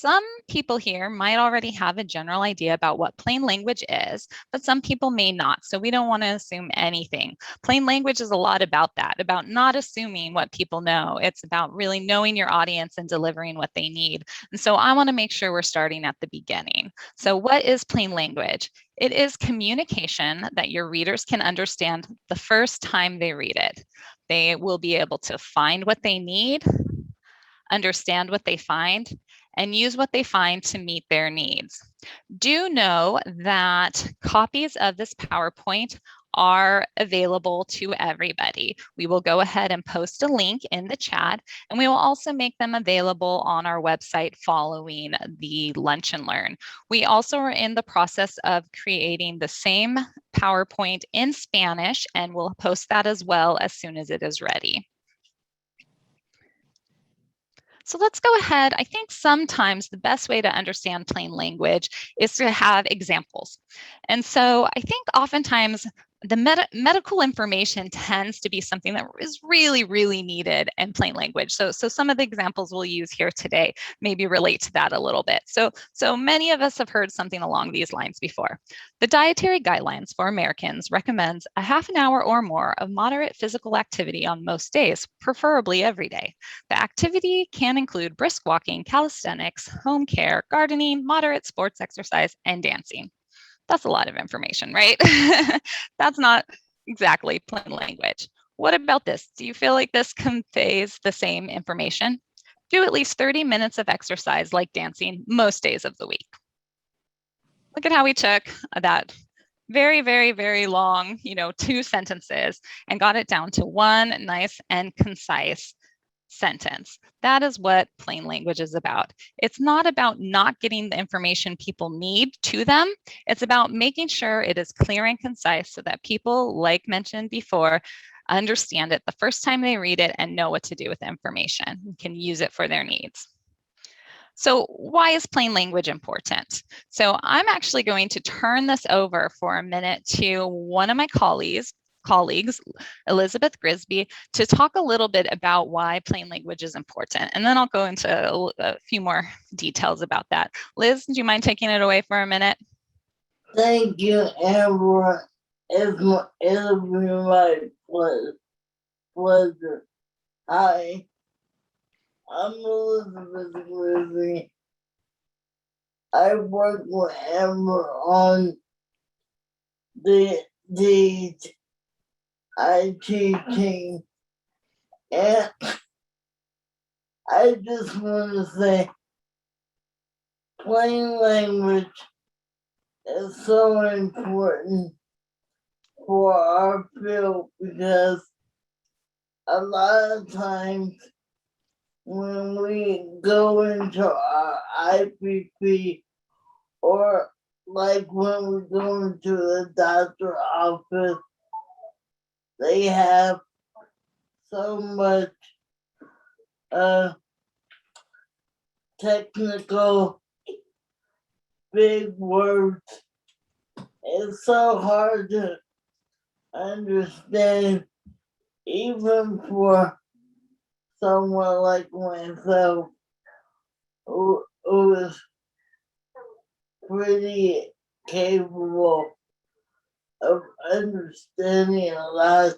some people here might already have a general idea about what plain language is, but some people may not. So we don't want to assume anything. Plain language is a lot about that, about not assuming what people know. It's about really knowing your audience and delivering what they need. And so I want to make sure we're starting at the beginning. So what is plain language? It is communication that your readers can understand the first time they read it. They will be able to find what they need, understand what they find, and use what they find to meet their needs. Do know that copies of this PowerPoint are available to everybody. We will go ahead and post a link in the chat, and we will also make them available on our website following the Lunch and Learn. We also are in the process of creating the same PowerPoint in Spanish, and we'll post that as well as soon as it is ready. So let's go ahead. I think sometimes the best way to understand plain language is to have examples. And so I think oftentimes the medical information tends to be something that is really, really needed in plain language. So some of the examples we'll use here today maybe relate to that a little bit. So many of us have heard something along these lines before. The Dietary Guidelines for Americans recommends a half an hour or more of moderate physical activity on most days, preferably every day. The activity can include brisk walking, calisthenics, home care, gardening, moderate sports exercise, and dancing. That's a lot of information, right? That's not exactly plain language. What about this? Do you feel like this conveys the same information? Do at least 30 minutes of exercise like dancing most days of the week. Look at how we took that very, very, very long, 2 sentences and got it down to one nice and concise sentence. That is what plain language is about. It's not about not getting the information people need to them. It's about making sure it is clear and concise so that people, like mentioned before, understand it the first time they read it and know what to do with the information and can use it for their needs. So why is plain language important? So I'm actually going to turn this over for a minute to one of my colleagues, Elizabeth Grisby, to talk a little bit about why plain language is important. And then I'll go into a few more details about that. Liz, do you mind taking it away for a minute? Thank you, Amber. It'll be my pleasure. Hi, I'm Elizabeth Grisby. I work with Amber on the IT team, and I just want to say plain language is so important for our field because a lot of times when we go into our IPP or like when we go into the doctor's office, they have so much technical big words. It's so hard to understand even for someone like myself who is pretty capable of understanding a lot.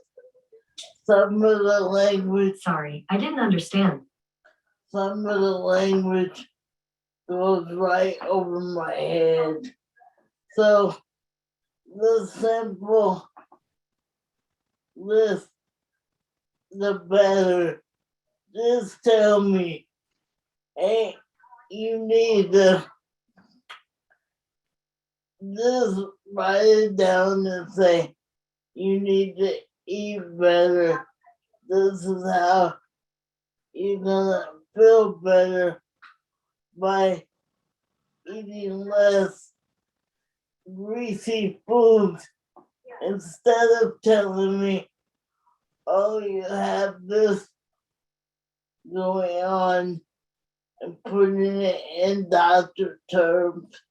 Some of the language. Sorry, I didn't understand. Some of the language goes right over my head. So the simple list, the better. Just tell me, hey, you need to just write it down and say, you need to eat better. This is how you're gonna feel better by eating less greasy foods instead of telling me, oh, you have this going on and putting it in doctor terms.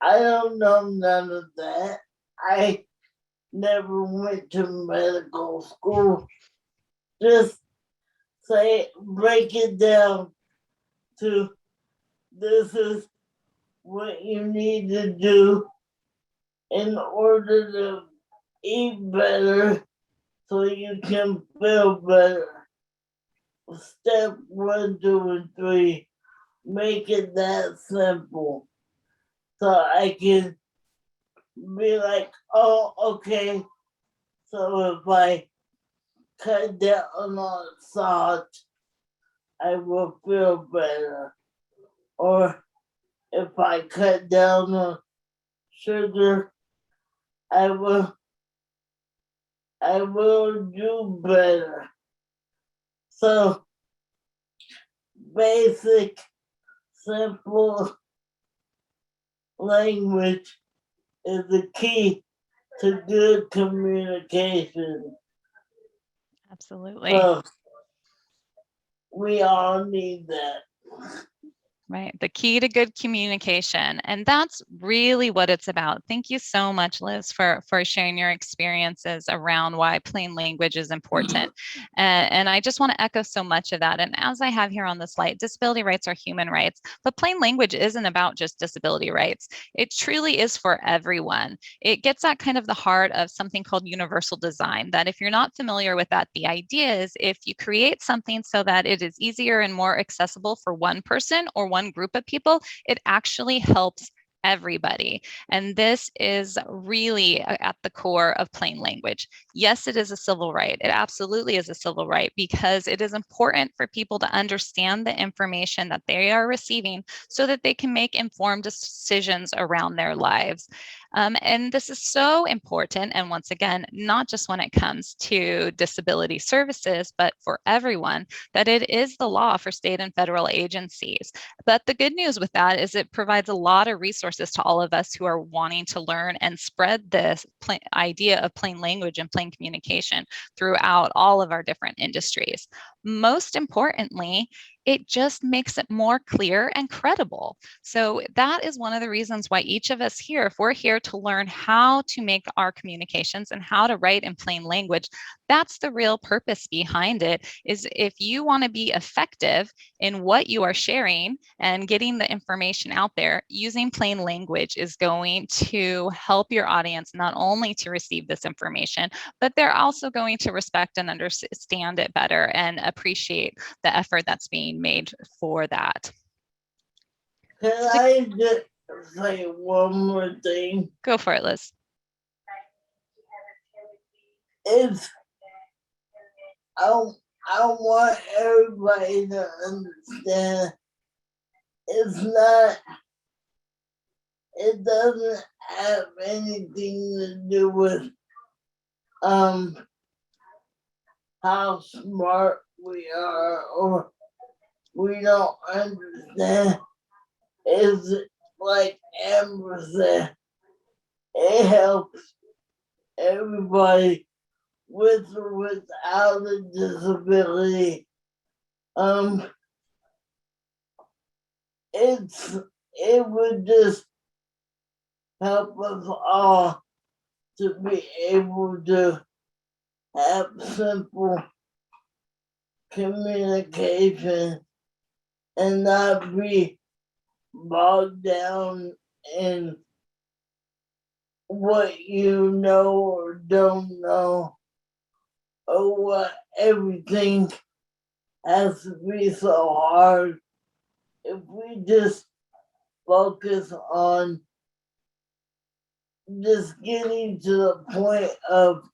I don't know none of that. I never went to medical school. Just say, break it down to this is what you need to do in order to eat better so you can feel better. Step 1, 2, and 3, make it that simple. So I can be like, oh, okay. So if I cut down on salt, I will feel better. Or if I cut down on sugar, I will do better. So basic, simple language is the key to good communication. Absolutely. So we all need that. Right. The key to good communication. And that's really what it's about. Thank you so much, Liz, for sharing your experiences around why plain language is important. And I just want to echo so much of that. And as I have here on the slide, disability rights are human rights, but plain language isn't about just disability rights. It truly is for everyone. It gets at kind of the heart of something called universal design, that if you're not familiar with that, the idea is if you create something so that it is easier and more accessible for one person or one group of people, it actually helps everybody. And this is really at the core of plain language. Yes, it is a civil right. It absolutely is a civil right because it is important for people to understand the information that they are receiving so that they can make informed decisions around their lives. And this is so important. And once again, not just when it comes to disability services, but for everyone, that it is the law for state and federal agencies. But the good news with that is it provides a lot of resources to all of us who are wanting to learn and spread this idea of plain language and plain communication throughout all of our different industries. Most importantly, it just makes it more clear and credible. So that is one of the reasons why each of us here, if we're here to learn how to make our communications and how to write in plain language, that's the real purpose behind it, is if you want to be effective in what you are sharing and getting the information out there, using plain language is going to help your audience not only to receive this information, but they're also going to respect and understand it better and appreciate the effort that's being made for that. Can I just say one more thing? Go for it, Liz. It's, I want everybody to understand it doesn't have anything to do with how smart we are or we don't understand. It's like Amber said, it helps everybody with or without a disability. It would just help us all to be able to have simple communication and not be bogged down in what you know or don't know, or what everything has to be so hard. If we just focus on just getting to the point of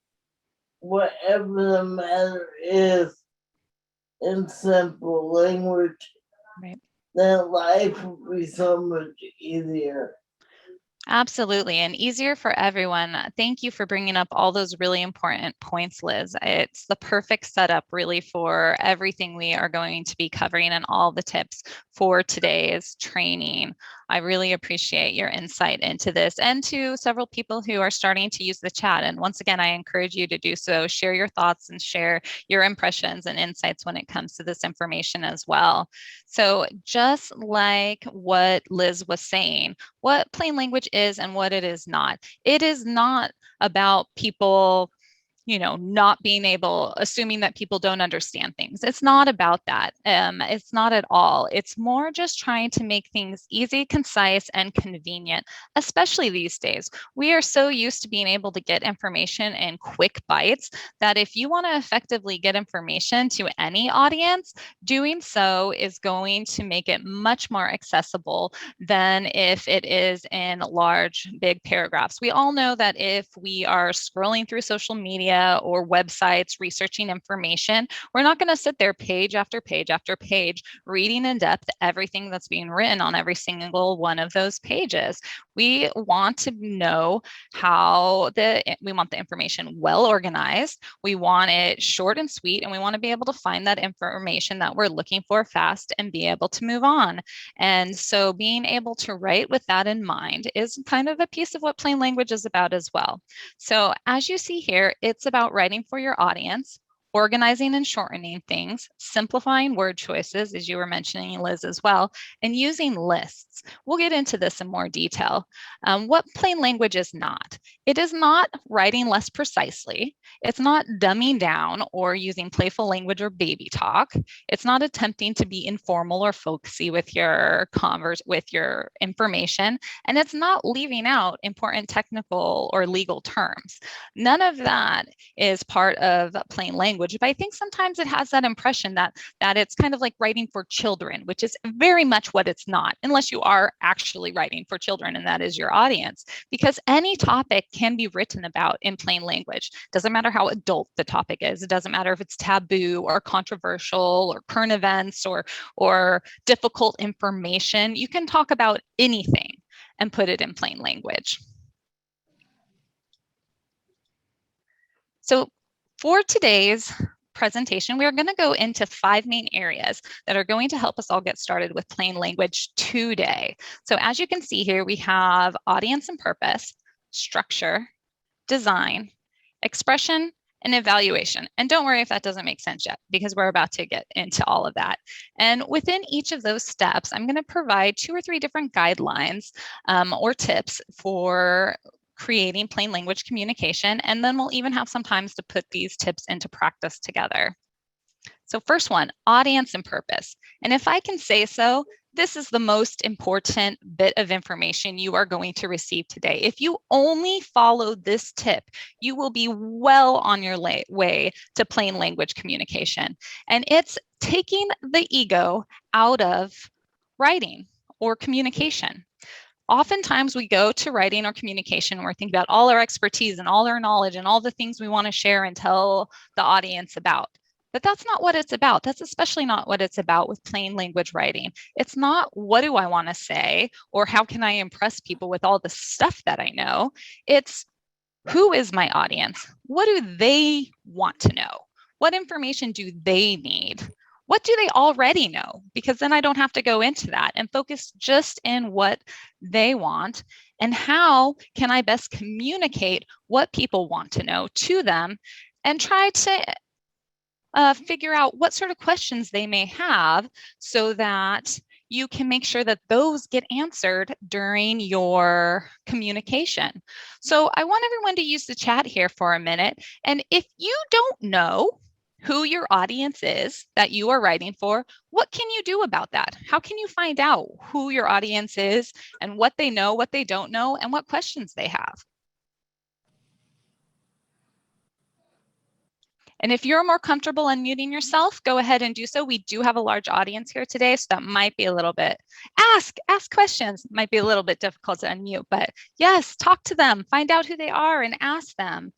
whatever the matter is in simple language, Right. then life will be so much easier. Absolutely, and easier for everyone. Thank you for bringing up all those really important points, Liz. It's the perfect setup really for everything we are going to be covering and all the tips for today's training. I really appreciate your insight into this and to several people who are starting to use the chat. And once again, I encourage you to do so. Share your thoughts and share your impressions and insights when it comes to this information as well. So just like what Liz was saying, what plain language is and what it is not. It is not about people not being able, assuming that people don't understand things. It's not about that. It's not at all. It's more just trying to make things easy, concise, and convenient, especially these days. We are so used to being able to get information in quick bites that if you want to effectively get information to any audience, doing so is going to make it much more accessible than if it is in large, big paragraphs. We all know that if we are scrolling through social media or websites researching information, we're not going to sit there page after page after page reading in depth everything that's being written on every single one of those pages. We want to know we want the information well organized, we want it short and sweet, and we want to be able to find that information that we're looking for fast and be able to move on. And so being able to write with that in mind is kind of a piece of what plain language is about as well. So as you see here, it's about writing for your audience, organizing and shortening things, simplifying word choices, as you were mentioning, Liz, as well, and using lists. We'll get into this in more detail. What plain language is not. It is not writing less precisely. It's not dumbing down or using playful language or baby talk. It's not attempting to be informal or folksy with your information. And it's not leaving out important technical or legal terms. None of that is part of plain language. But I think sometimes it has that impression that it's kind of like writing for children, which is very much what it's not, unless you are actually writing for children and that is your audience, because any topic can be written about in plain language. Doesn't matter how adult the topic is. It doesn't matter if it's taboo or controversial or current events or difficult information. You can talk about anything and put it in plain language. So for today's presentation, we are going to go into 5 main areas that are going to help us all get started with plain language today. So as you can see here, we have audience and purpose, structure, design, expression, and evaluation. And don't worry if that doesn't make sense yet, because we're about to get into all of that. And within each of those steps, I'm going to provide 2 or 3 different guidelines or tips for creating plain language communication, and then we'll even have some times to put these tips into practice together. So first one, audience and purpose. And if I can say so, this is the most important bit of information you are going to receive today. If you only follow this tip, you will be well on your way to plain language communication. And it's taking the ego out of writing or communication. Oftentimes we go to writing or communication and we're thinking about all our expertise and all our knowledge and all the things we want to share and tell the audience about. But that's not what it's about. That's especially not what it's about with plain language writing. It's not what do I want to say or how can I impress people with all the stuff that I know. It's who is my audience? What do they want to know? What information do they need? What do they already know? Because then I don't have to go into that and focus just in what they want and how can I best communicate what people want to know to them and try to figure out what sort of questions they may have so that you can make sure that those get answered during your communication. So I want everyone to use the chat here for a minute. And if you don't know who your audience is that you are writing for, what can you do about that? How can you find out who your audience is and what they know, what they don't know, and what questions they have? And if you're more comfortable unmuting yourself, go ahead and do so. We do have a large audience here today, so that might be a little bit, ask questions. Might be a little bit difficult to unmute, but yes, talk to them, find out who they are and ask them.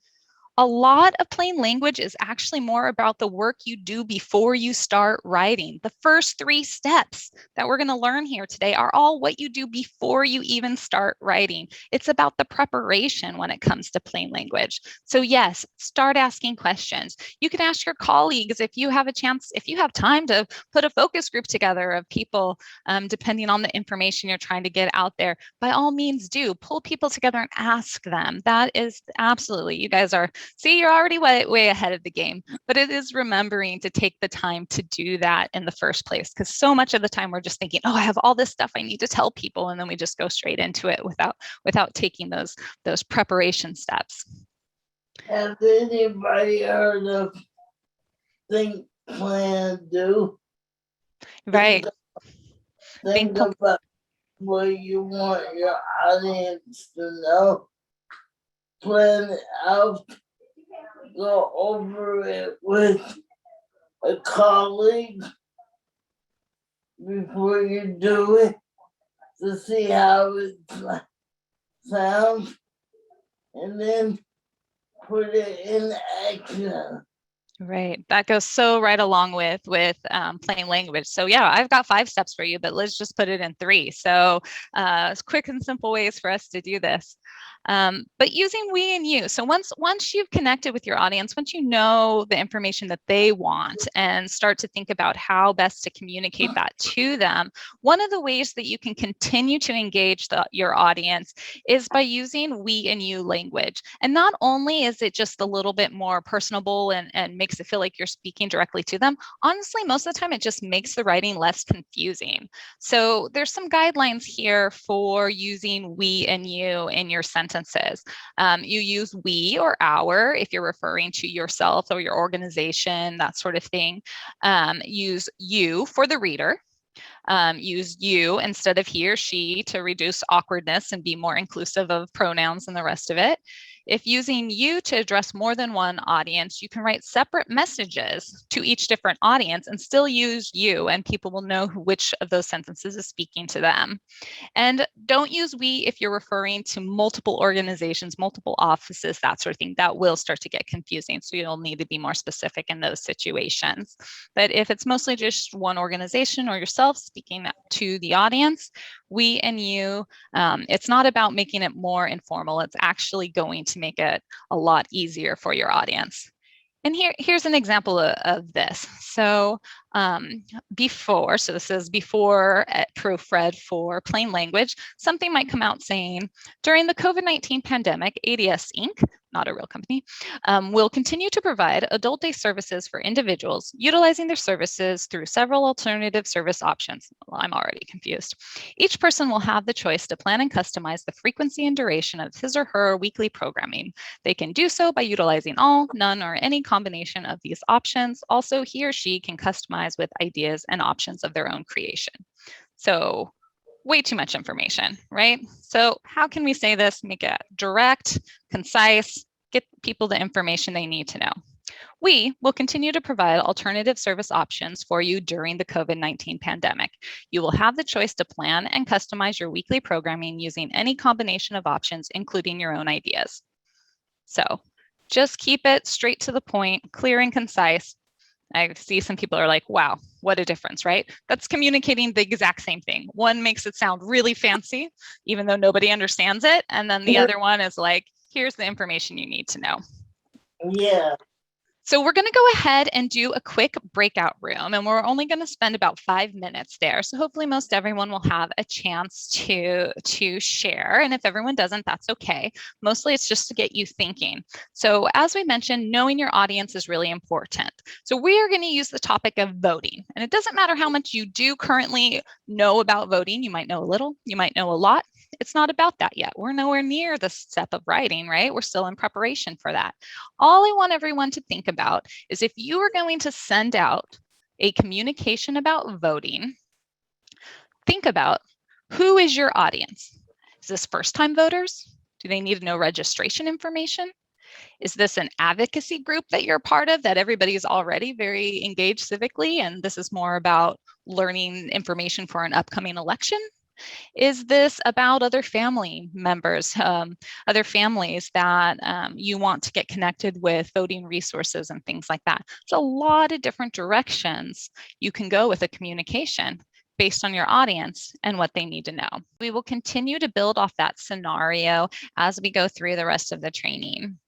A lot of plain language is actually more about the work you do before you start writing. The first 3 steps that we're going to learn here today are all what you do before you even start writing. It's about the preparation when it comes to plain language. So yes, start asking questions. You can ask your colleagues if you have a chance, if you have time to put a focus group together of people, depending on the information you're trying to get out there. By all means do. Pull people together and ask them. That is absolutely, you guys are, see, you're already way ahead of the game, but it is remembering to take the time to do that in the first place, because so much of the time we're just thinking, oh, I have all this stuff I need to tell people, and then we just go straight into it without taking those preparation steps. Have anybody heard of think, plan, do? Right. Think about what you want your audience to know. Plan it out. Go over it with a colleague before you do it to see how it sounds, and then put it in action. Right. That goes so right along with plain language. So yeah, I've got 5 steps for you, but let's just put it in 3. So quick and simple ways for us to do this. But using we and you. So once you've connected with your audience, once you know the information that they want and start to think about how best to communicate that to them, one of the ways that you can continue to engage your audience is by using we and you language. And not only is it just a little bit more personable and makes it feel like you're speaking directly to them, honestly, most of the time it just makes the writing less confusing. So there's some guidelines here for using we and you in your sentences. You use we or our if you're referring to yourself or your organization, that sort of thing. Use you for the reader. Use you instead of he or she to reduce awkwardness and be more inclusive of pronouns and the rest of it. If using you to address more than one audience, you can write separate messages to each different audience and still use you, and people will know which of those sentences is speaking to them. And don't use we if you're referring to multiple organizations, multiple offices, that sort of thing. That will start to get confusing. So you'll need to be more specific in those situations. But if it's mostly just one organization or yourself speaking to the audience, we and you, it's not about making it more informal. It's actually going to make it a lot easier for your audience. And here's an example of this. So so this is before proofread for plain language, something might come out saying, during the COVID-19 pandemic, ADS Inc., not a real company, will continue to provide adult day services for individuals utilizing their services through several alternative service options. Well, I'm already confused. Each person will have the choice to plan and customize the frequency and duration of his or her weekly programming. They can do so by utilizing all, none, or any combination of these options. Also, he or she can customize with ideas and options of their own creation. So way too much information, right? So how can we say this, make it direct, concise, get people the information they need to know? We will continue to provide alternative service options for you during the COVID-19 pandemic. You will have the choice to plan and customize your weekly programming using any combination of options, including your own ideas. So just keep it straight to the point, clear and concise. I see some people are like, wow, what a difference, right? That's communicating the exact same thing. One makes it sound really fancy, even though nobody understands it. And then the other one is like, here's the information you need to know. Yeah. So we're going to go ahead and do a quick breakout room, and we're only going to spend about 5 minutes there. So hopefully most everyone will have a chance to share. And if everyone doesn't, that's okay. Mostly it's just to get you thinking. So as we mentioned, knowing your audience is really important. So we are going to use the topic of voting. And it doesn't matter how much you do currently know about voting. You might know a little, you might know a lot. It's not about that yet. We're nowhere near the step of writing, right? We're still in preparation for that. All I want everyone to think about is if you are going to send out a communication about voting, think about who is your audience. Is this first-time voters? Do they need to know registration information? Is this an advocacy group that you're part of that everybody is already very engaged civically and this is more about learning information for an upcoming election? Is this about other family members, other families that you want to get connected with voting resources and things like that? There's a lot of different directions you can go with a communication based on your audience and what they need to know. We will continue to build off that scenario as we go through the rest of the training.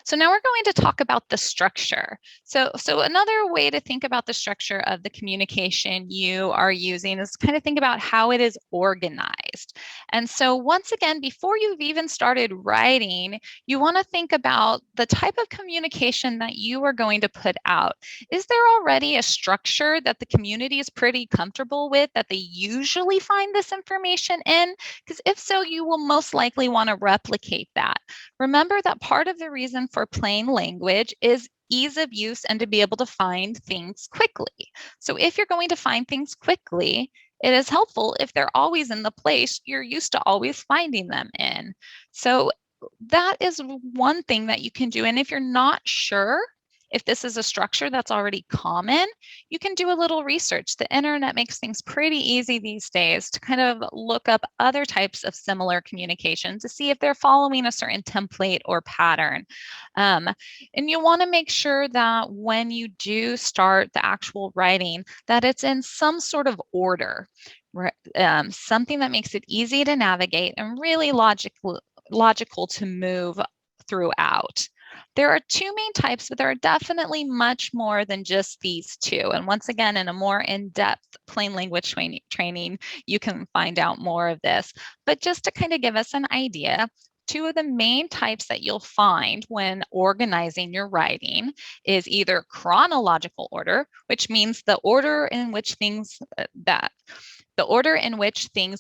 So now we're going to talk about the structure. So another way to think about the structure of the communication you are using is kind of think about how it is organized. And so once again, before you've even started writing, you want to think about the type of communication that you are going to put out. Is there already a structure that the community is pretty comfortable with, that they usually find this information in? Because if so, you will most likely want to replicate that. Remember that part of the reason for plain language is ease of use and to be able to find things quickly. So if you're going to find things quickly, it is helpful if they're always in the place you're used to always finding them in. So that is one thing that you can do. And if you're not sure if this is a structure that's already common, you can do a little research. The internet makes things pretty easy these days to kind of look up other types of similar communication to see if they're following a certain template or pattern. And you want to make sure that when you do start the actual writing, that it's in some sort of order, something that makes it easy to navigate and really logical to move throughout. There are two main types, but there are definitely much more than just these two. And once again, in a more in-depth plain language training, you can find out more of this. But just to kind of give us an idea, two of the main types that you'll find when organizing your writing is either chronological order, which means the order in which things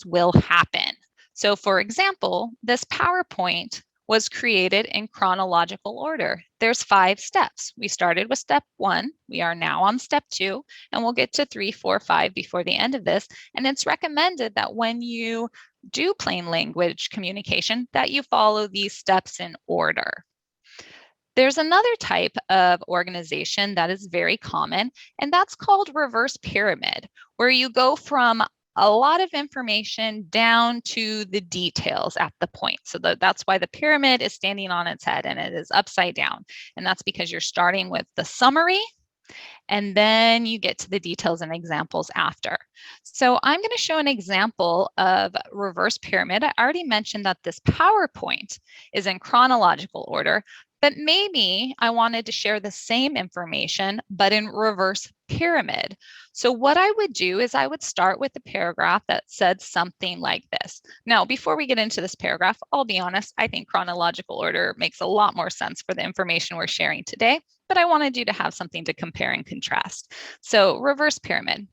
will happen. So for example, this PowerPoint was created in chronological order. There's 5 steps. We started with step 1. We are now on step 2, and we'll get to 3, 4, 5 before the end of this. And it's recommended that when you do plain language communication, that you follow these steps in order. There's another type of organization that is very common, and that's called reverse pyramid, where you go from a lot of information down to the details at the point. So that's why the pyramid is standing on its head and it is upside down. And that's because you're starting with the summary and then you get to the details and examples after. So I'm going to show an example of reverse pyramid. I already mentioned that this PowerPoint is in chronological order, but maybe I wanted to share the same information, but in reverse pyramid. So what I would do is I would start with a paragraph that said something like this. Now, before we get into this paragraph, I'll be honest, I think chronological order makes a lot more sense for the information we're sharing today, but I wanted you to have something to compare and contrast. So reverse pyramid.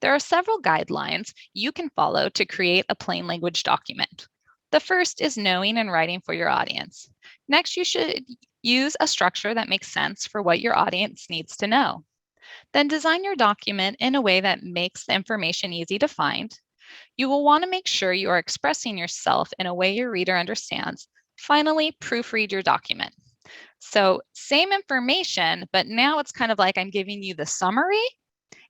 There are several guidelines you can follow to create a plain language document. The first is knowing and writing for your audience. Next, you should use a structure that makes sense for what your audience needs to know. Then design your document in a way that makes the information easy to find. You will want to make sure you are expressing yourself in a way your reader understands. Finally, proofread your document. So same information, but now it's kind of like I'm giving you the summary.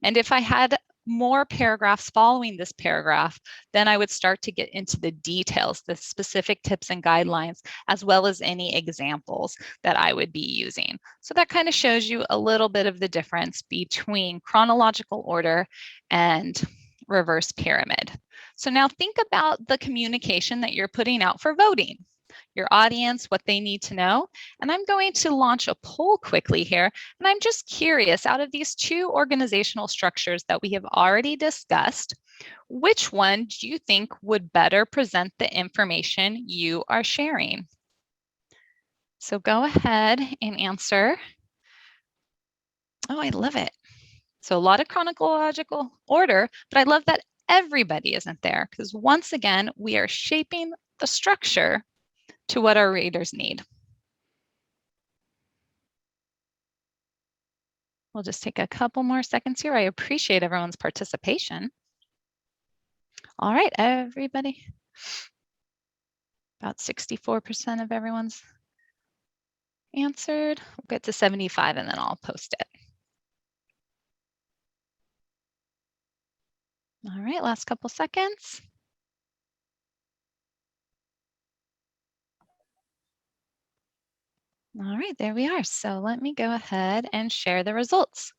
And if I had more paragraphs following this paragraph, then I would start to get into the details, the specific tips and guidelines, as well as any examples that I would be using. So that kind of shows you a little bit of the difference between chronological order and reverse pyramid. So now think about the communication that you're putting out for voting, your audience, what they need to know. And I'm going to launch a poll quickly here. And I'm just curious, out of these two organizational structures that we have already discussed, which one do you think would better present the information you are sharing? So go ahead and answer. Oh, I love it. So a lot of chronological order, but I love that everybody isn't there because once again, we are shaping the structure to what our readers need. We'll just take a couple more seconds here. I appreciate everyone's participation. All right, everybody. About 64% of everyone's answered. We'll get to 75 and then I'll post it. All right, last couple seconds. All right, there we are. So let me go ahead and share the results.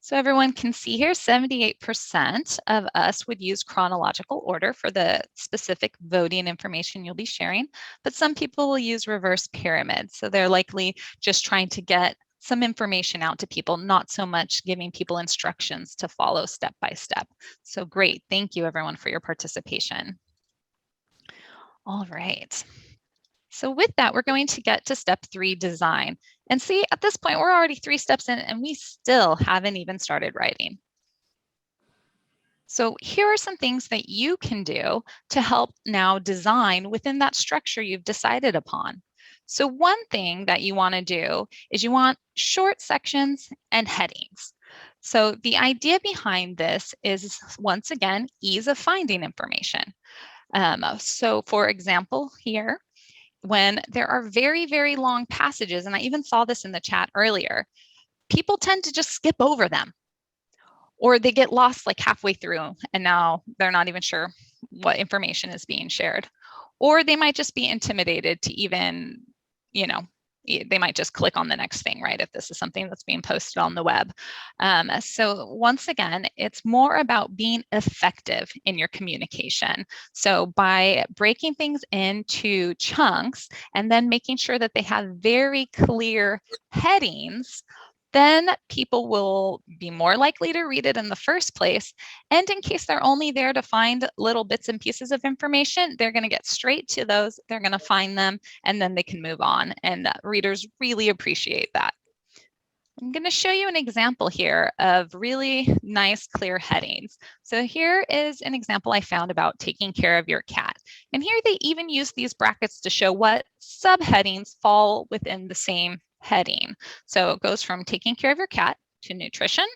So everyone can see here, 78% of us would use chronological order for the specific voting information you'll be sharing, but some people will use reverse pyramid. So they're likely just trying to get some information out to people, not so much giving people instructions to follow step by step. So great, thank you everyone for your participation. All right. So with that, we're going to get to step 3, design. And see, at this point, we're already 3 steps in and we still haven't even started writing. So here are some things that you can do to help now design within that structure you've decided upon. So one thing that you want to do is you want short sections and headings. So the idea behind this is, once again, ease of finding information. So for example, here, when there are very, very long passages, and I even saw this in the chat earlier, people tend to just skip over them, or they get lost like halfway through and now they're not even sure what information is being shared. Or they might just be intimidated to even, they might just click on the next thing, right? If this is something that's being posted on the web. So once again, it's more about being effective in your communication. So by breaking things into chunks and then making sure that they have very clear headings, then people will be more likely to read it in the first place. And in case they're only there to find little bits and pieces of information, they're going to get straight to those, they're going to find them, and then they can move on. And readers really appreciate that. I'm going to show you an example here of really nice, clear headings. So here is an example I found about taking care of your cat. And here they even use these brackets to show what subheadings fall within the same heading. So it goes from taking care of your cat to nutrition,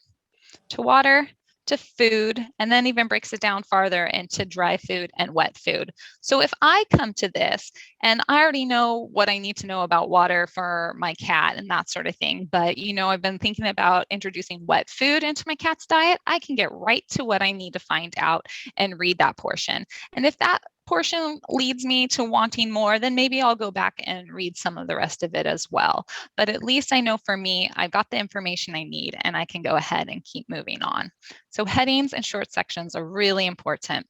to water, to food, and then even breaks it down farther into dry food and wet food. So if I come to this and I already know what I need to know about water for my cat and that sort of thing, but I've been thinking about introducing wet food into my cat's diet, I can get right to what I need to find out and read that portion. And if that portion leads me to wanting more, then maybe I'll go back and read some of the rest of it as well. But at least I know for me, I've got the information I need and I can go ahead and keep moving on. So headings and short sections are really important.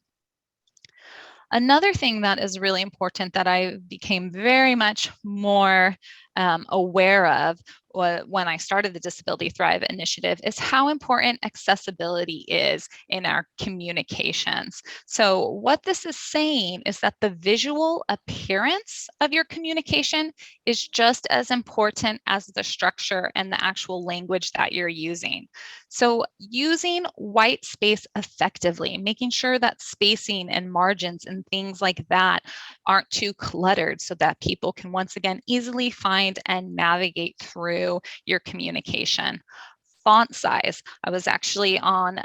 Another thing that is really important that I became very much more aware of when I started the Disability Thrive initiative is how important accessibility is in our communications. So what this is saying is that the visual appearance of your communication is just as important as the structure and the actual language that you're using. So using white space effectively, making sure that spacing and margins and things like that aren't too cluttered so that people can once again easily find and navigate through your communication. Font size. I was actually on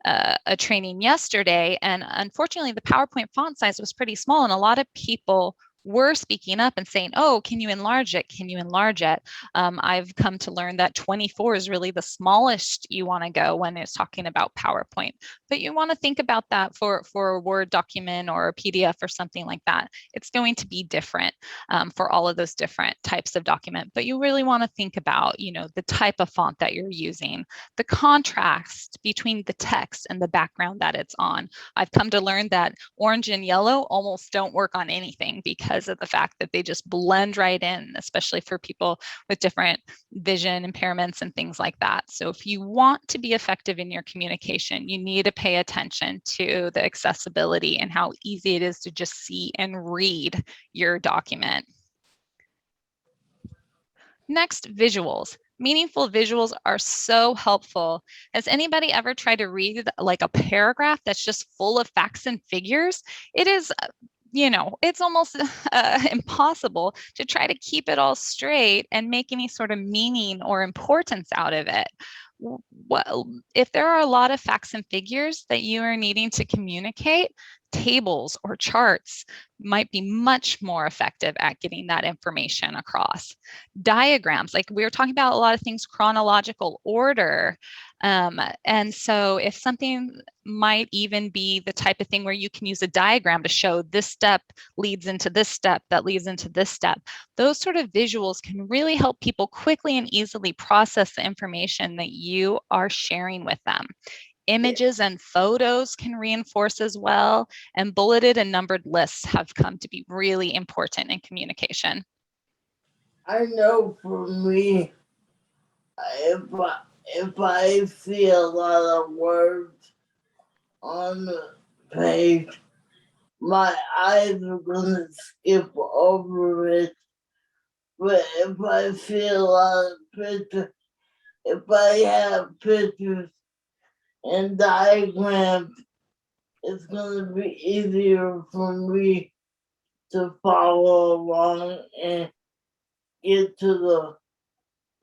a training yesterday, and unfortunately the PowerPoint font size was pretty small, and a lot of people were speaking up and saying, oh, can you enlarge it? Can you enlarge it? I've come to learn that 24 is really the smallest you want to go when it's talking about PowerPoint. But you want to think about that for a Word document or a PDF or something like that. It's going to be different for all of those different types of document. But you really want to think about, the type of font that you're using, the contrast between the text and the background that it's on. I've come to learn that orange and yellow almost don't work on anything because of the fact that they just blend right in, especially for people with different vision impairments and things like that. So if you want to be effective in your communication, you need to pay attention to the accessibility and how easy it is to just see and read your document. Next, visuals. Meaningful visuals are so helpful. Has anybody ever tried to read like a paragraph that's just full of facts and figures? It is it's almost impossible to try to keep it all straight and make any sort of meaning or importance out of it. Well, if there are a lot of facts and figures that you are needing to communicate, tables or charts might be much more effective at getting that information across. Diagrams, like we were talking about a lot of things, chronological order. And so if something might even be the type of thing where you can use a diagram to show this step leads into this step, that leads into this step, those sort of visuals can really help people quickly and easily process the information that you are sharing with them. Images and photos can reinforce as well, and bulleted and numbered lists have come to be really important in communication. I know for me, if I see a lot of words on the page, my eyes are gonna skip over it. But if I see a lot of pictures, if I have pictures and diagrams, it's gonna be easier for me to follow along and get to the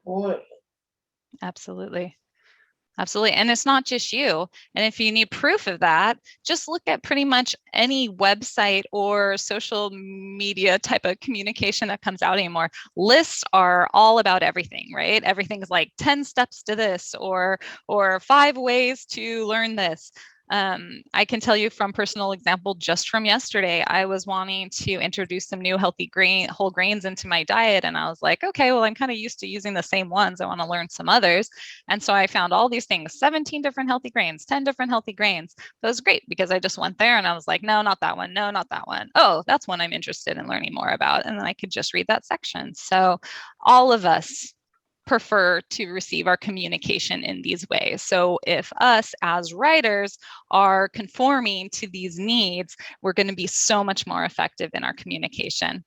point. Absolutely. Absolutely. And it's not just you. And if you need proof of that, just look at pretty much any website or social media type of communication that comes out anymore. Lists are all about everything, right? Everything's like 10 steps to this or 5 ways to learn this. I can tell you from personal example, just from yesterday, I was wanting to introduce some new healthy whole grains into my diet. And I was like, okay, well, I'm kind of used to using the same ones. I want to learn some others. And so I found all these things, 17 different healthy grains, 10 different healthy grains. That was great because I just went there and I was like, no, not that one. No, not that one. Oh, that's one I'm interested in learning more about. And then I could just read that section. So all of us prefer to receive our communication in these ways. So if us as writers are conforming to these needs, we're going to be so much more effective in our communication.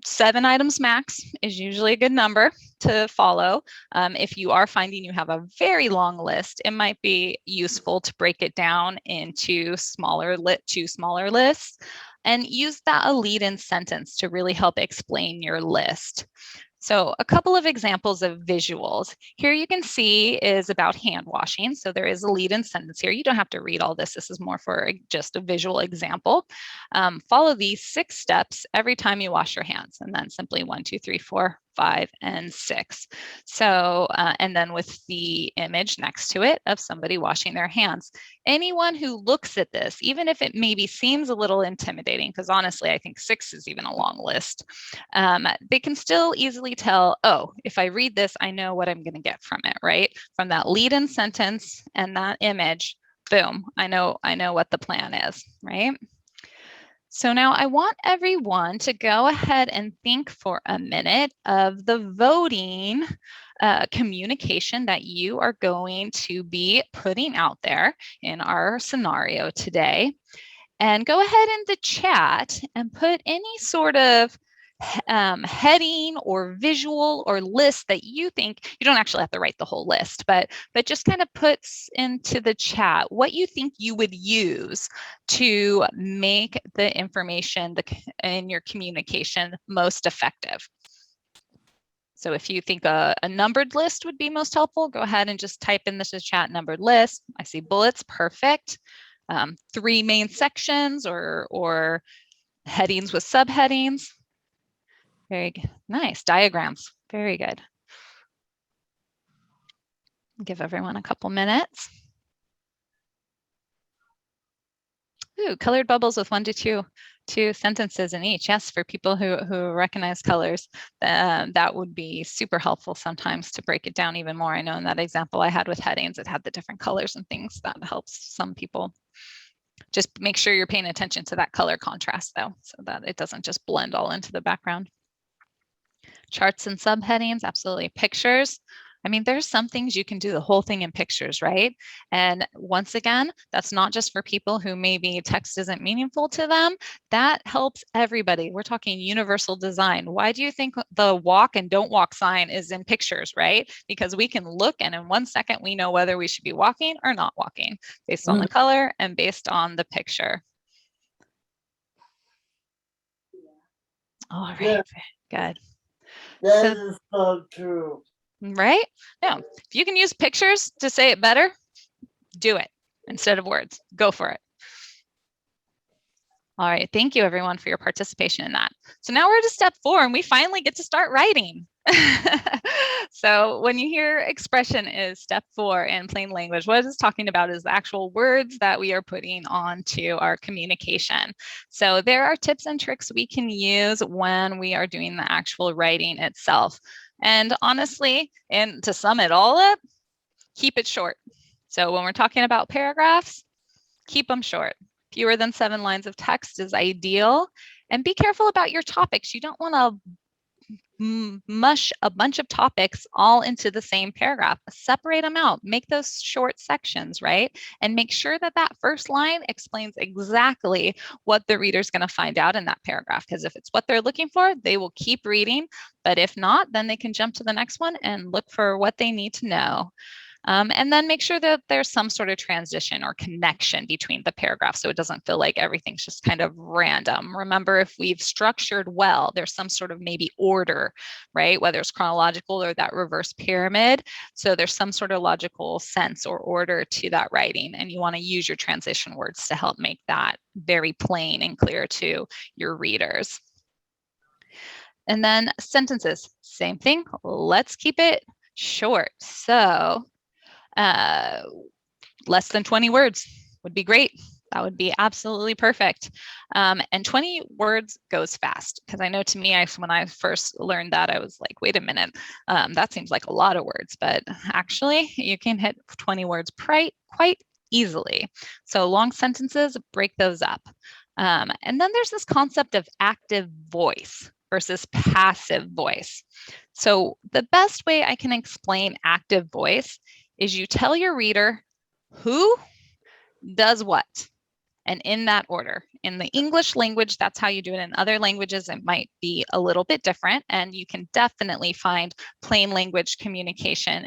7 items max is usually a good number to follow. If you are finding you have a very long list, it might be useful to break it down into two smaller lists and use that a lead-in sentence to really help explain your list. So a couple of examples of visuals. Here you can see is about hand washing. So there is a lead-in sentence here. You don't have to read all this. This is more for just a visual example. Follow these 6 steps every time you wash your hands, and then simply 1, 2, 3, 4, 5, and 6. So, and then with the image next to it of somebody washing their hands. Anyone who looks at this, even if it maybe seems a little intimidating, because honestly, I think 6 is even a long list, they can still easily tell, oh, if I read this, I know what I'm going to get from it, right? From that lead-in sentence and that image, boom, I know what the plan is, right? So now I want everyone to go ahead and think for a minute of the voting communication that you are going to be putting out there in our scenario today. And go ahead in the chat and put any sort of heading or visual or list that you think, you don't actually have to write the whole list, but just kind of puts into the chat what you think you would use to make the information in your communication most effective. So if you think a numbered list would be most helpful, go ahead and just type in this as chat numbered list. I see bullets, perfect. 3 main sections or headings with subheadings. Very good. Nice. Diagrams. Very good. Give everyone a couple minutes. Ooh, colored bubbles with 1 to 2 sentences in each. Yes, for people who recognize colors, that would be super helpful sometimes to break it down even more. I know in that example I had with headings, it had the different colors and things. That helps some people. Just make sure you're paying attention to that color contrast though, so that it doesn't just blend all into the background. Charts and subheadings, absolutely. Pictures. I mean, there's some things you can do the whole thing in pictures, right? And once again, that's not just for people who maybe text isn't meaningful to them. That helps everybody. We're talking universal design. Why do you think the walk and don't walk sign is in pictures, right? Because we can look and in 1 second, we know whether we should be walking or not walking based on the color and based on the picture. All right, good. That is so true. Right? No, if you can use pictures to say it better, do it instead of words. Go for it. All right, thank you everyone for your participation in that. So now we're to step 4 and we finally get to start writing. So when you hear expression is step 4 in plain language, what it's talking about is the actual words that we are putting onto our communication. So there are tips and tricks we can use when we are doing the actual writing itself. And honestly, and to sum it all up, keep it short. So when we're talking about paragraphs, keep them short. Fewer than 7 lines of text is ideal. And be careful about your topics. You don't want to mush a bunch of topics all into the same paragraph. Separate them out, make those short sections, right? And make sure that that first line explains exactly what the reader's going to find out in that paragraph. Because if it's what they're looking for, they will keep reading. But if not, then they can jump to the next one and look for what they need to know. And then make sure that there's some sort of transition or connection between the paragraphs so it doesn't feel like everything's just kind of random. Remember, if we've structured well, there's some sort of maybe order, right? Whether it's chronological or that reverse pyramid. So there's some sort of logical sense or order to that writing. And you want to use your transition words to help make that very plain and clear to your readers. And then sentences, same thing. Let's keep it short. So less than 20 words would be great. That would be absolutely perfect. And 20 words goes fast because I know to me, when I first learned that, I was like, wait a minute, that seems like a lot of words, but actually you can hit 20 words quite easily. So long sentences, break those up. And then there's this concept of active voice versus passive voice. So the best way I can explain active voice is you tell your reader who does what, and in that order. In the English language, that's how you do it. In other languages, it might be a little bit different, and you can definitely find plain language communication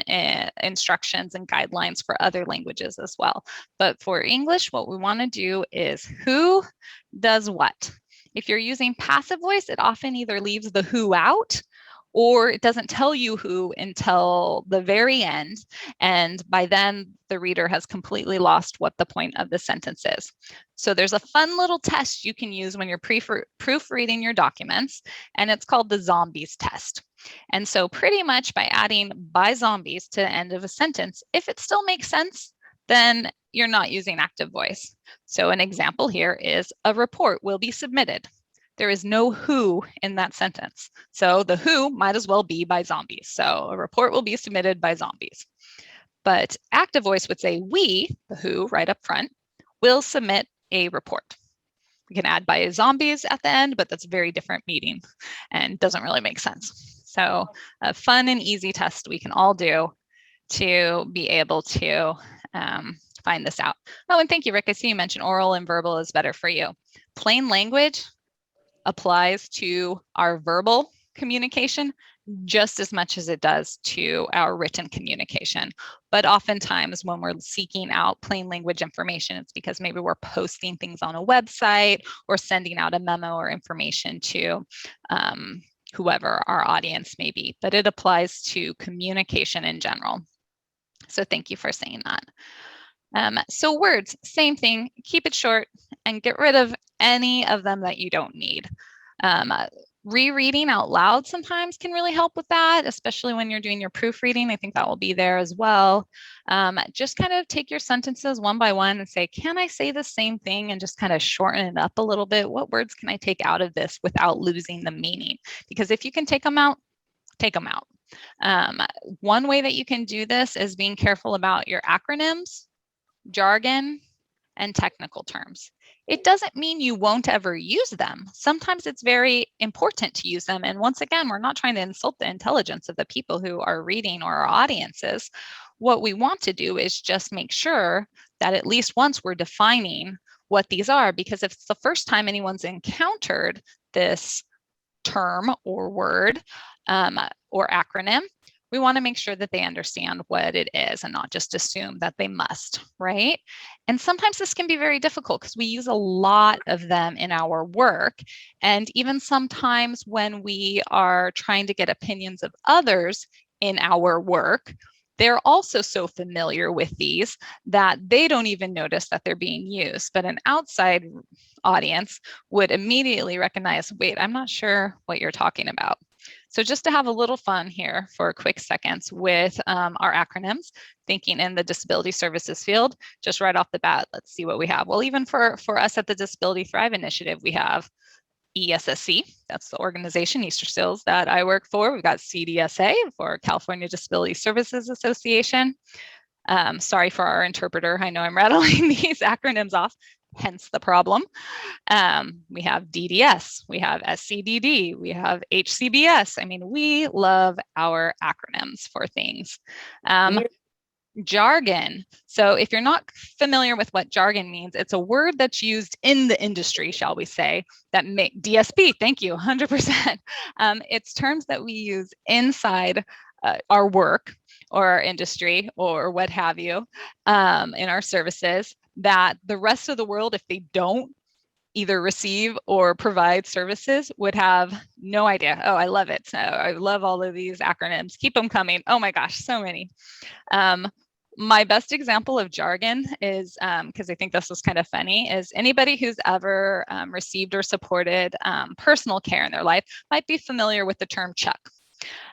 instructions and guidelines for other languages as well. But for English, what we want to do is who does what. If you're using passive voice, it often either leaves the who out, or it doesn't tell you who until the very end. And by then, the reader has completely lost what the point of the sentence is. So there's a fun little test you can use when you're proofreading your documents, and it's called the zombies test. And so pretty much by adding by zombies to the end of a sentence, if it still makes sense, then you're not using active voice. So an example here is a report will be submitted. There is no who in that sentence. So the who might as well be by zombies. So a report will be submitted by zombies. But active voice would say we, the who right up front, will submit a report. We can add by zombies at the end, but that's a very different meaning and doesn't really make sense. So a fun and easy test we can all do to be able to find this out. Oh, and thank you, Rick. I see you mentioned oral and verbal is better for you. Plain language applies to our verbal communication just as much as it does to our written communication. But oftentimes when we're seeking out plain language information, it's because maybe we're posting things on a website or sending out a memo or information to whoever our audience may be. But it applies to communication in general. So thank you for saying that. So words, same thing, keep it short and get rid of any of them that you don't need. Rereading out loud sometimes can really help with that, especially when you're doing your proofreading. I think that will be there as well. Just kind of take your sentences one by one and say, can I say the same thing, and just kind of shorten it up a little bit? What words can I take out of this without losing the meaning? Because if you can take them out, take them out. One way that you can do this is being careful about your acronyms, jargon, and technical terms. It doesn't mean you won't ever use them. Sometimes it's very important to use them. And once again, we're not trying to insult the intelligence of the people who are reading or our audiences. What we want to do is just make sure that at least once we're defining what these are, because if it's the first time anyone's encountered this term or word or acronym, we want to make sure that they understand what it is and not just assume that they must, right? And sometimes this can be very difficult because we use a lot of them in our work. And even sometimes when we are trying to get opinions of others in our work, they're also so familiar with these that they don't even notice that they're being used. But an outside audience would immediately recognize, wait, I'm not sure what you're talking about. So just to have a little fun here for a quick seconds with our acronyms, thinking in the disability services field, just right off the bat, let's see what we have. Well, even for us at the Disability Thrive Initiative, we have ESSC, that's the organization, ESTRUCTURA, that I work for. We've got CDSA for California Disability Services Association. Sorry for our interpreter. I know I'm rattling these acronyms off, hence the problem. We have DDS, we have SCDD, we have HCBS. I mean, we love our acronyms for things. Jargon. So if you're not familiar with what jargon means, it's a word that's used in the industry, shall we say, that make DSP, thank you, 100%. It's terms that we use inside our work or our industry or what have you in our services that the rest of the world, if they don't either receive or provide services, would have no idea. Oh, I love it. So I love all of these acronyms. Keep them coming. Oh my gosh, so many. My best example of jargon is, because I think this was kind of funny, is anybody who's ever received or supported personal care in their life might be familiar with the term Chuck.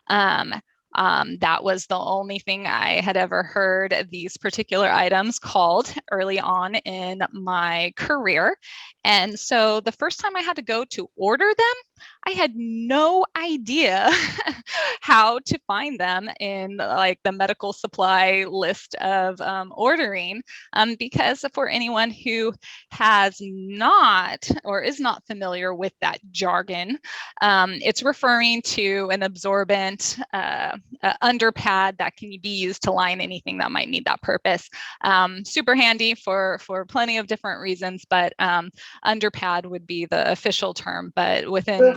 That was the only thing I had ever heard these particular items called early on in my career. And so the first time I had to go to order them, I had no idea how to find them in like the medical supply list of ordering, because for anyone who has not or is not familiar with that jargon, it's referring to an absorbent underpad that can be used to line anything that might need that purpose. Super handy for plenty of different reasons, but underpad would be the official term, but within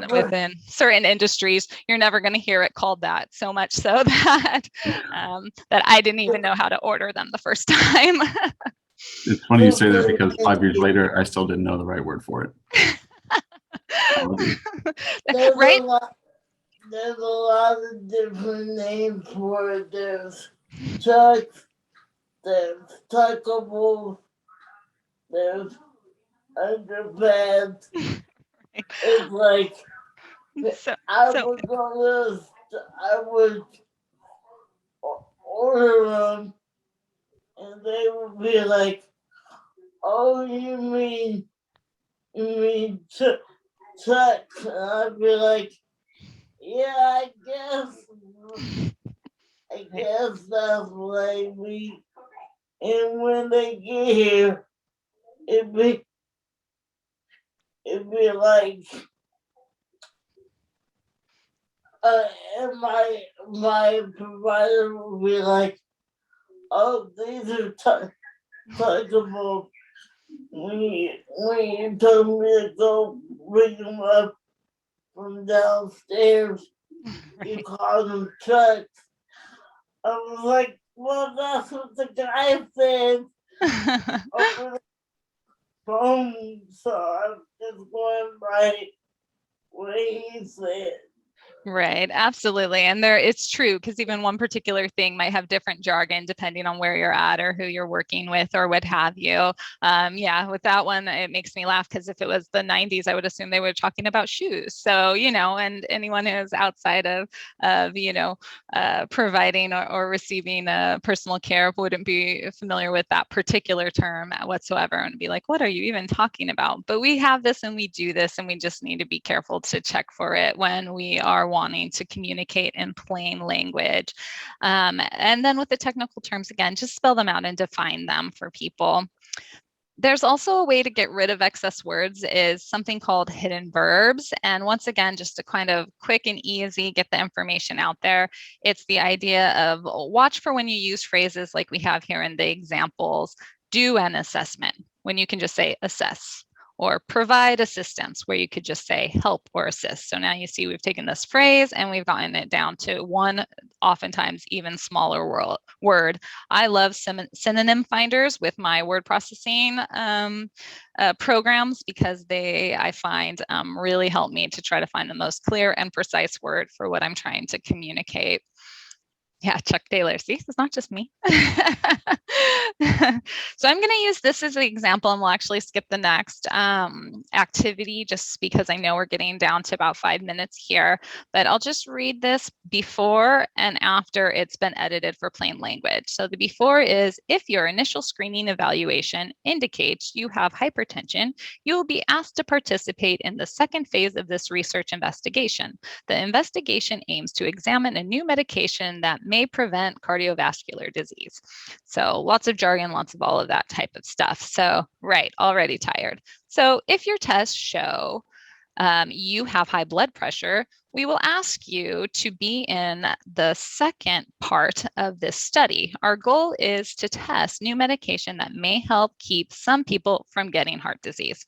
certain industries, you're never going to hear it called that, so much so that that I didn't even know how to order them the first time. It's funny you say that because 5 years later, I still didn't know the right word for it. Right? There's a lot of different names for it. There's chucks, there's tuckables, there's underpads. It's like I would order them, and they would be like, "Oh, you mean chucks?" And I'd be like, "Yeah, I guess that's what I mean." And when they get here, it'd be like, and my provider would be like, "Oh, these are touchable." When you told me to go bring them up from downstairs, you called them trucks. I was like, well, that's what the guy said over the phone, so I'm just going by what he said. Right, absolutely. And it's true, because even one particular thing might have different jargon depending on where you're at or who you're working with or what have you. Yeah, with that one, it makes me laugh because if it was the 90s, I would assume they were talking about shoes. So, and anyone who's outside of providing or receiving personal care wouldn't be familiar with that particular term whatsoever and be like, what are you even talking about? But we have this and we do this, and we just need to be careful to check for it when we are wanting to communicate in plain language. And then with the technical terms, again, just spell them out and define them for people. There's also a way to get rid of excess words is something called hidden verbs. And once again, just to kind of quick and easy get the information out there, it's the idea of watch for when you use phrases like we have here in the examples, do an assessment, when you can just say assess, or provide assistance, where you could just say help or assist. So now you see we've taken this phrase and we've gotten it down to one, oftentimes even smaller word. I love synonym finders with my word processing programs, because I find really help me to try to find the most clear and precise word for what I'm trying to communicate. Yeah, Chuck Taylor. See, it's not just me. So I'm going to use this as an example, and we'll actually skip the next activity just because I know we're getting down to about 5 minutes here. But I'll just read this before and after it's been edited for plain language. So the before is, if your initial screening evaluation indicates you have hypertension, you will be asked to participate in the second phase of this research investigation. The investigation aims to examine a new medication that may prevent cardiovascular disease. So lots of jargon, lots of all of that type of stuff. So, right, already tired. So if your tests show you have high blood pressure, we will ask you to be in the second part of this study. Our goal is to test new medication that may help keep some people from getting heart disease.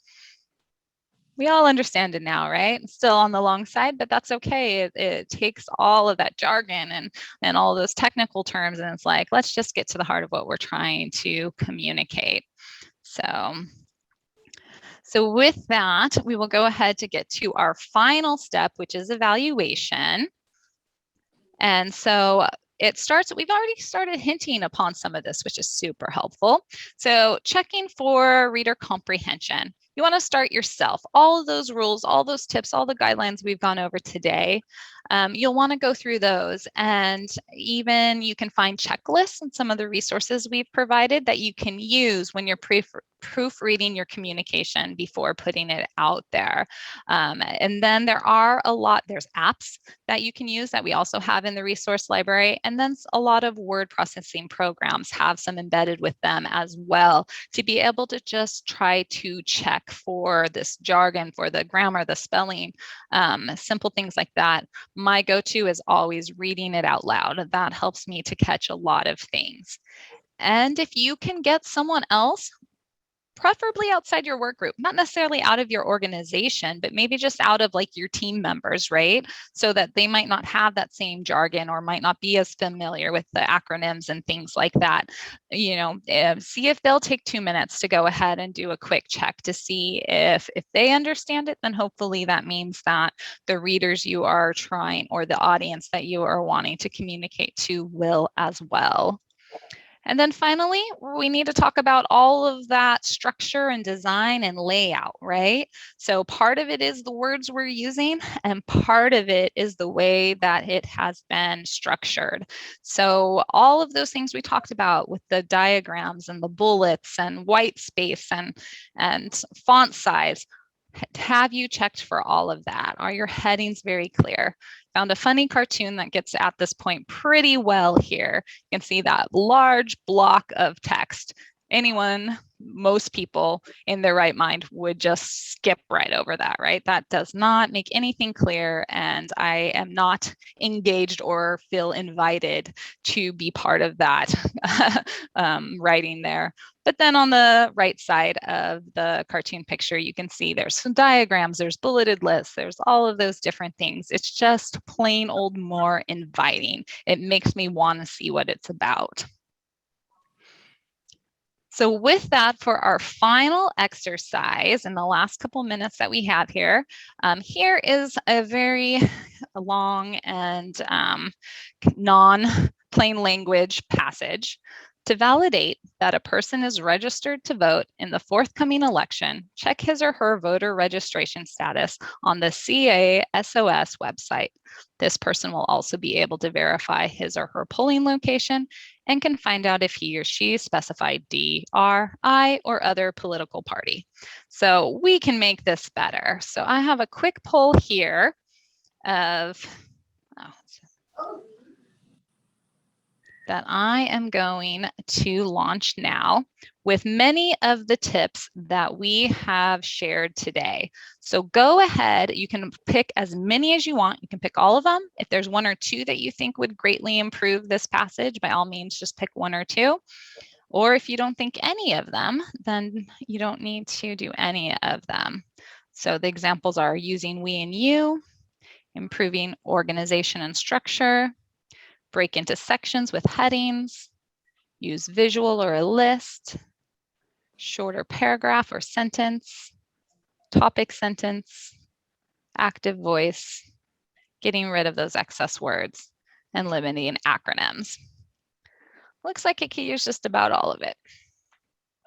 We all understand it now, right? Still on the long side, but that's okay. It takes all of that jargon and all those technical terms, and it's like, let's just get to the heart of what we're trying to communicate. So with that, we will go ahead to get to our final step, which is evaluation. And so it starts, we've already started hinting upon some of this, which is super helpful. So checking for reader comprehension. You want to start yourself. All of those rules, all those tips, all the guidelines we've gone over today, you'll want to go through those. And even you can find checklists in some of the resources we've provided that you can use when you're proofreading your communication before putting it out there. And then there's apps that you can use that we also have in the resource library. And then a lot of word processing programs have some embedded with them as well to be able to just try to check for this jargon, for the grammar, the spelling, simple things like that. My go-to is always reading it out loud. That helps me to catch a lot of things. And if you can get someone else, preferably outside your work group, not necessarily out of your organization, but maybe just out of like your team members, right? So that they might not have that same jargon or might not be as familiar with the acronyms and things like that. You know, see if they'll take 2 minutes to go ahead and do a quick check to see if they understand it, then hopefully that means that the readers you are trying or the audience that you are wanting to communicate to will as well. And then finally, we need to talk about all of that structure and design and layout, right? So part of it is the words we're using, and part of it is the way that it has been structured. So all of those things we talked about with the diagrams and the bullets and white space and font size, have you checked for all of that? Are your headings very clear? Found a funny cartoon that gets at this point pretty well here. You can see that large block of text. Most people in their right mind would just skip right over that, right? That does not make anything clear, and I am not engaged or feel invited to be part of that writing there. But then on the right side of the cartoon picture, you can see there's some diagrams, there's bulleted lists, there's all of those different things. It's just plain old more inviting. It makes me want to see what it's about. So with that, for our final exercise in the last couple minutes that we have here, here is a very long and non-plain language passage. To validate that a person is registered to vote in the forthcoming election, check his or her voter registration status on the CASOS website. This person will also be able to verify his or her polling location and can find out if he or she specified D, R, I, or other political party. So we can make this better. So I have a quick poll here of that I am going to launch now with many of the tips that we have shared today. So go ahead, you can pick as many as you want. You can pick all of them. If there's 1 or 2 that you think would greatly improve this passage, by all means, just pick 1 or 2. Or if you don't think any of them, then you don't need to do any of them. So the examples are using we and you, improving organization and structure, break into sections with headings, use visual or a list, shorter paragraph or sentence, topic sentence, active voice, getting rid of those excess words. and limiting acronyms. Looks like it could use just about all of it.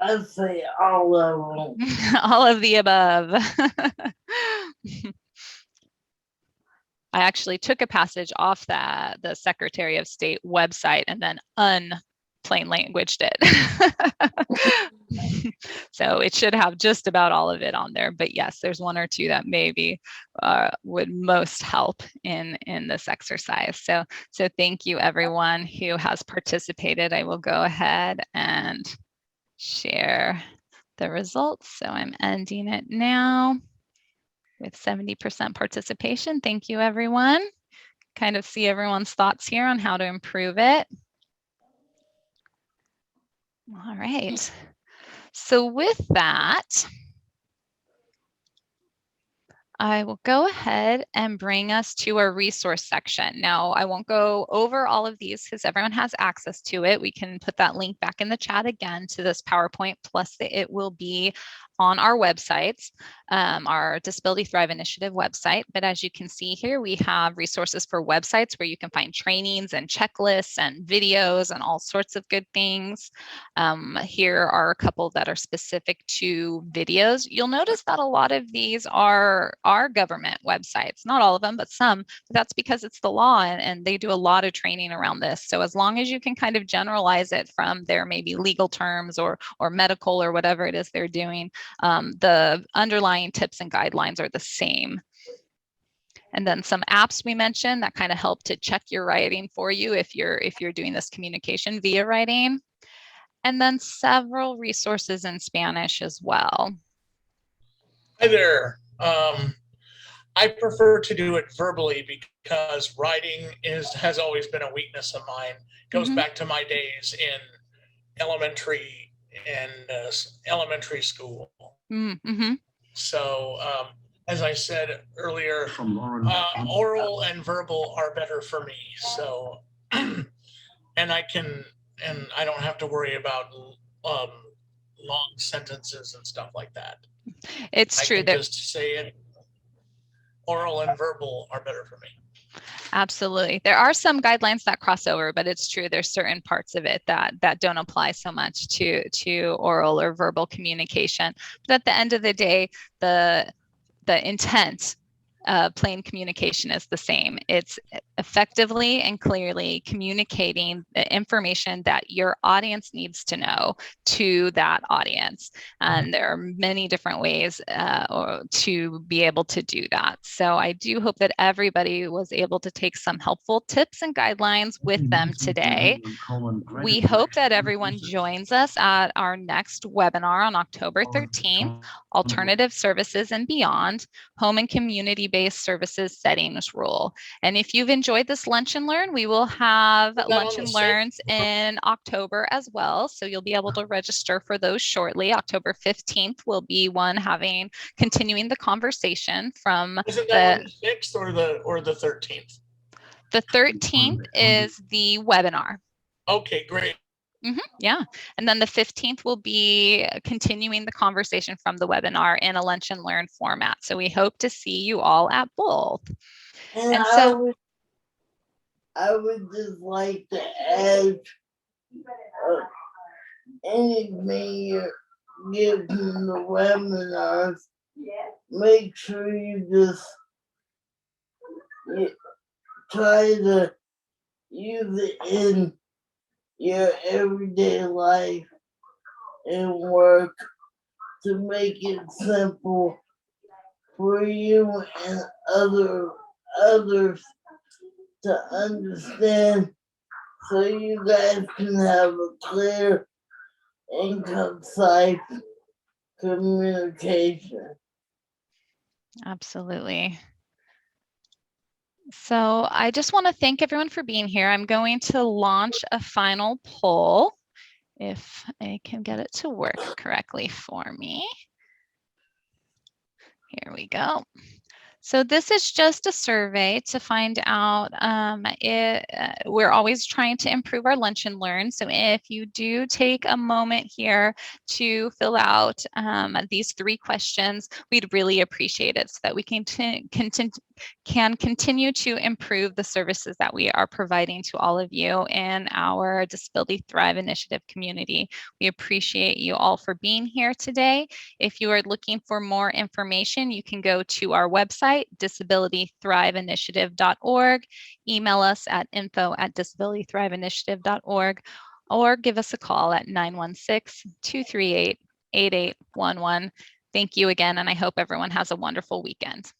I'd say all of them. All of the above. I actually took a passage off the Secretary of State website and then plain languaged it. So it should have just about all of it on there. But yes, there's one or two that maybe would most help in this exercise. So thank you everyone who has participated. I will go ahead and share the results. So I'm ending it now with 70% participation. Thank you, everyone. Kind of see everyone's thoughts here on how to improve it. All right. So with that, I will go ahead and bring us to our resource section. Now, I won't go over all of these because everyone has access to it. We can put that link back in the chat again to this PowerPoint, plus it will be on our websites, our Disability Thrive Initiative website. But as you can see here, we have resources for websites where you can find trainings and checklists and videos and all sorts of good things. Here are a couple that are specific to videos. You'll notice that a lot of these are government websites, not all of them, but some. But that's because it's the law and they do a lot of training around this. So as long as you can kind of generalize it from their maybe legal terms or medical or whatever it is they're doing, the underlying tips and guidelines are the same. And then some apps we mentioned that kind of help to check your writing for you if you're doing this communication via writing. And then several resources in Spanish as well. Hi there. I prefer to do it verbally because writing has always been a weakness of mine. It goes back to my days in elementary and elementary school. So as I said earlier, oral and verbal are better for me. So and I don't have to worry about long sentences and stuff like that. It's true that just say it. Oral and verbal are better for me. Absolutely. There are some guidelines that cross over, but it's true there's certain parts of it that don't apply so much to oral or verbal communication. But at the end of the day, the intent of plain communication is the same. It's effectively and clearly communicating the information that your audience needs to know to that audience. And there are many different ways to be able to do that. So I do hope that everybody was able to take some helpful tips and guidelines with them today. We hope that everyone joins us at our next webinar on October 13th, Alternative Services and Beyond, Home and Community-Based Services Settings Rule. And if you've enjoyed this Lunch and Learn, we will have Lunch and Learns in October as well. So you'll be able to register for those shortly. October 15th will be one continuing the conversation from Isn't that the 6th or the 13th? The 13th is the webinar. Okay, great. Yeah. And then the 15th will be continuing the conversation from the webinar in a Lunch and Learn format. So we hope to see you all at both. And so I would just like to add anything you're giving the webinars, make sure you try to use it in your everyday life and work to make it simple for you and others to understand, so you guys can have a clear and concise communication. Absolutely. So I just want to thank everyone for being here. I'm going to launch a final poll if I can get it to work correctly for me. Here we go. So this is just a survey to find out, we're always trying to improve our lunch and learn. So if you do take a moment here to fill out these 3 questions, we'd really appreciate it so that we can continue to improve the services that we are providing to all of you in our Disability Thrive Initiative community. We appreciate you all for being here today. If you are looking for more information, you can go to our website, disabilitythriveinitiative.org, email us at info@disabilitythriveinitiative.org, or give us a call at 916-238-8811. Thank you again, and I hope everyone has a wonderful weekend.